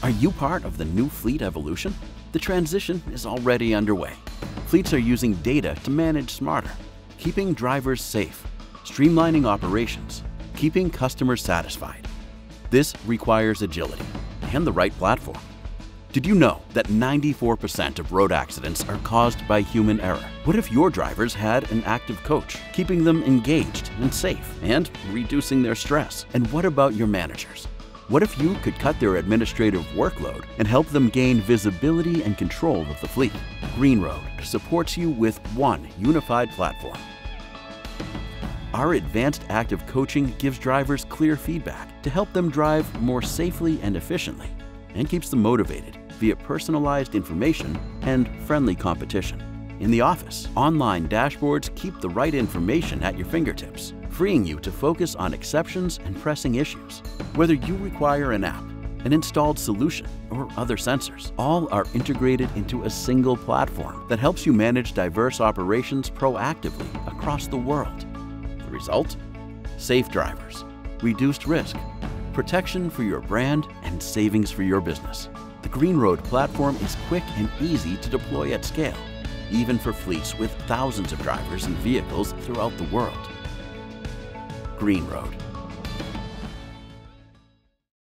Are you part of the new fleet evolution? The transition is already underway. Fleets are using data to manage smarter, keeping drivers safe, streamlining operations, keeping customers satisfied. This requires agility and the right platform. Did you know that 94% of road accidents are caused by human error? What if your drivers had an active coach, keeping them engaged and safe and reducing their stress? And what about your managers? What if you could cut their administrative workload and help them gain visibility and control of the fleet? GreenRoad supports you with one unified platform. Our advanced active coaching gives drivers clear feedback to help them drive more safely and efficiently, and keeps them motivated via personalized information and friendly competition. In the office, online dashboards keep the right information at your fingertips, freeing you to focus on exceptions and pressing issues. Whether you require an app, an installed solution, or other sensors, all are integrated into a single platform that helps you manage diverse operations proactively across the world. The result? Safe drivers, reduced risk, protection for your brand, and savings for your business. The GreenRoad platform is quick and easy to deploy at scale, even for fleets with thousands of drivers and vehicles throughout the world. GreenRoad.